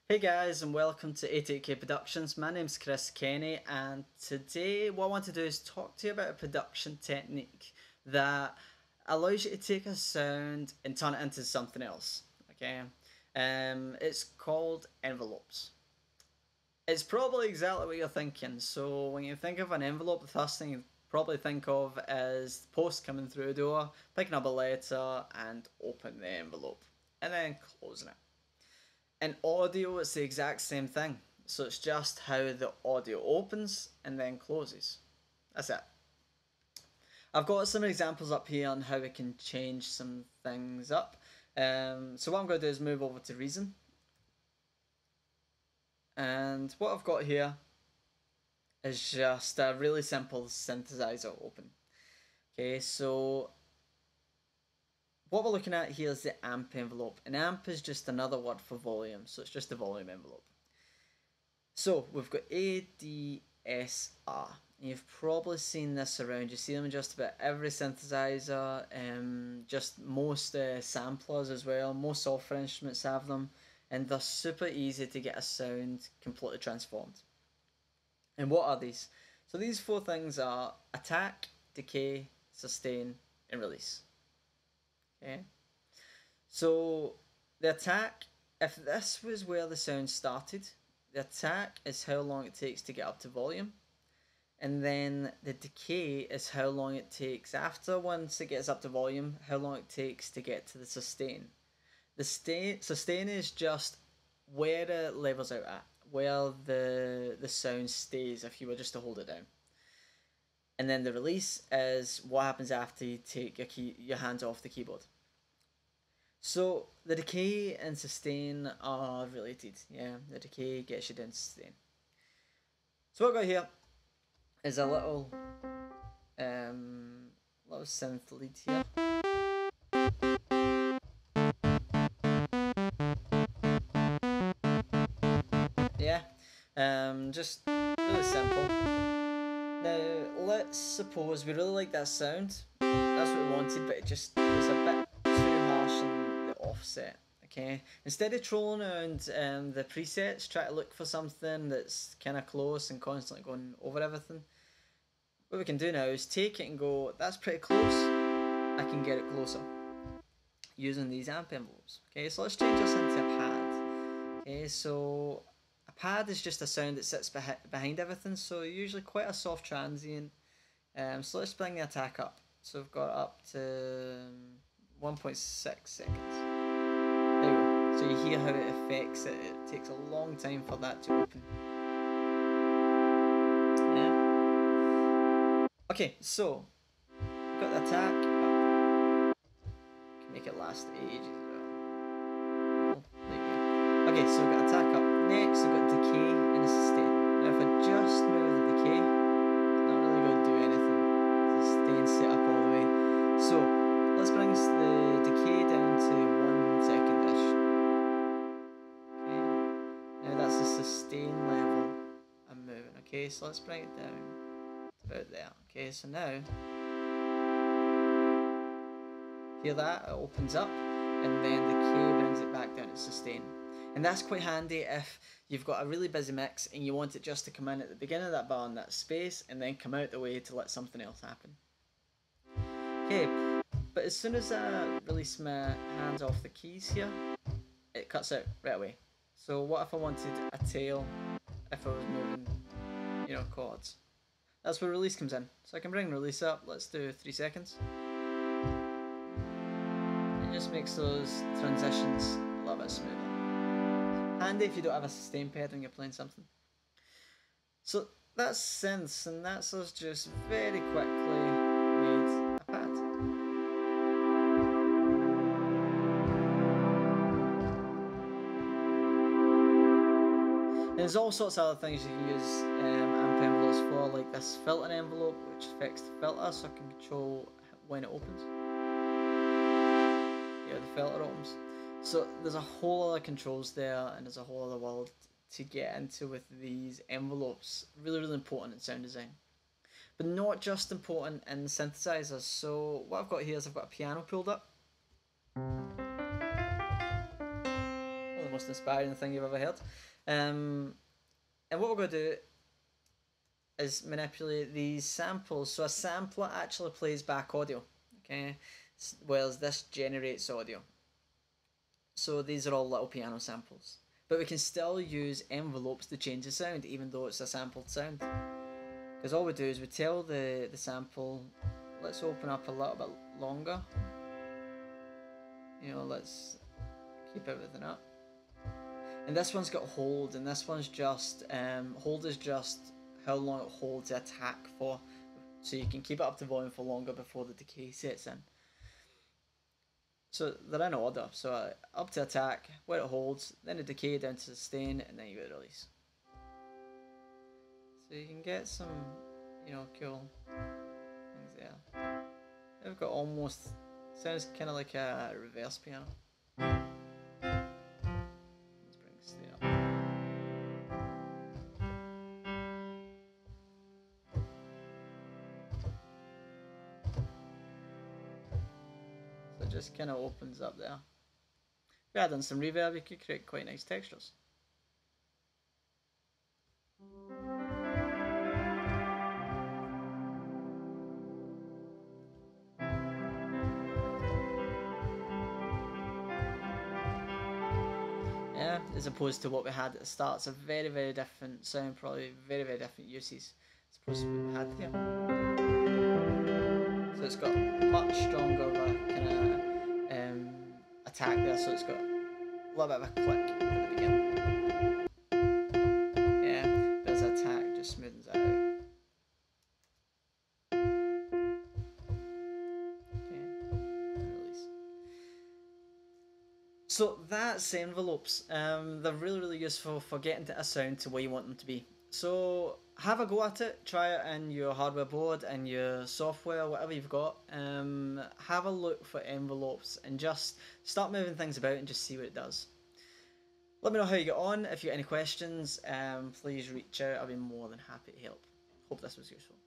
Hey guys, and welcome to 88K Productions. My name's Chris Kenny, and today what I want to do is talk to you about a production technique that allows you to take a sound and turn it into something else. Okay, it's called envelopes. It's probably exactly what you're thinking. So when you think of an envelope, the first thing you probably think of is the post coming through a door, picking up a letter, and opening the envelope, and then closing it. In audio, it's the exact same thing. So it's just how the audio opens and then closes. That's it. I've got some examples up here on how we can change some things up. So what I'm going to do is move over to Reason. And what I've got here is just a really simple synthesizer open. Okay, so what we're looking at here is the amp envelope. An amp is just another word for volume, so it's just the volume envelope. So we've got ADSR. You've probably seen this around. You see them in just about every synthesizer, just most samplers as well. Most software instruments have them, and they're super easy to get a sound completely transformed. And what are these? So these four things are attack, decay, sustain, and release. Okay. So the attack, if this was where the sound started, the attack is how long it takes to get up to volume. And then the decay is how long it takes after once it gets up to volume, how long it takes to get to the sustain. The sustain is just where it levels out at, where the sound stays if you were just to hold it down. And then the release is what happens after you take your hands off the keyboard. So the decay and sustain are related. Yeah, the decay gets you down to sustain. So what I've got here is a little synth lead here. Yeah, just really simple. Now let's suppose we really like that sound. That's what we wanted, but it just was a bit too harsh in the offset. Okay, instead of trolling around the presets, try to look for something that's kind of close and constantly going over everything. What we can do now is take it and go, that's pretty close, I can get it closer using these amp envelopes. Okay, so let's change this into a pad. Okay, so a pad is just a sound that sits behind everything, so usually quite a soft transient. So let's bring the attack up. So we've got up to 1.6 seconds. There we go. So you hear how it affects it. It takes a long time for that to open. Yeah. Okay, so we've got the attack up. Can make it last ages as well. Okay, so we've got attack up. Next, we've got decay and a sustain. Now, if I just move the decay, it's not really going to do anything. The sustain set up all the way. So let's bring the decay down to 1 second-ish. Okay. Now that's the sustain level I'm moving. Okay, so let's bring it down to about there. Okay, so now hear that? It opens up, and then the decay brings it back down to sustain. And that's quite handy if you've got a really busy mix and you want it just to come in at the beginning of that bar in that space and then come out the way to let something else happen. Okay, but as soon as I release my hands off the keys here, it cuts out right away. So what if I wanted a tail if I was moving, chords? That's where release comes in. So I can bring release up, let's do 3 seconds. It just makes those transitions a little bit smoother. Handy if you don't have a sustain pad when you're playing something. So that's synths, and that's us just very quickly made a pad. And there's all sorts of other things you can use amp envelopes for, like this filter envelope, which affects the filter, so I can control when it opens. Yeah, the filter opens. So there's a whole other controls there, and there's a whole other world to get into with these envelopes. Really, really important in sound design. But not just important in synthesizers. So what I've got here is I've got a piano pulled up. Well, most inspiring thing you've ever heard. And what we're going to do is manipulate these samples. So a sampler actually plays back audio, okay, whereas this generates audio. So these are all little piano samples. But we can still use envelopes to change the sound, even though it's a sampled sound. Because all we do is we tell the sample, let's open up a little bit longer. You know, let's keep everything up. And this one's got hold, and this one's just, hold is just how long it holds the attack for. So you can keep it up to volume for longer before the decay sets in. So they're in order. So up to attack, where it holds, then the decay down to sustain, and then you get release. So you can get some, you know, cool things there. They've got almost, sounds kind of like a reverse piano. Let's bring stay up. So it just kind of opens up there. If you add in some reverb, you could create quite nice textures. Yeah, as opposed to what we had at the start. It's a very, very different sound, probably very, very different uses as opposed to what we had here. So it's got much stronger of a kind of attack there, so it's got a little bit of a click at the beginning. Yeah, there's an attack, just smoothens it out. Okay, and release. So that's envelopes. They're really, really useful for getting a sound to where you want them to be. So have a go at it, try it in your hardware board and your software, whatever you've got. Have a look for envelopes and just start moving things about and just see what it does. Let me know how you get on. If you got any questions, please reach out. I'll be more than happy to help. Hope this was useful.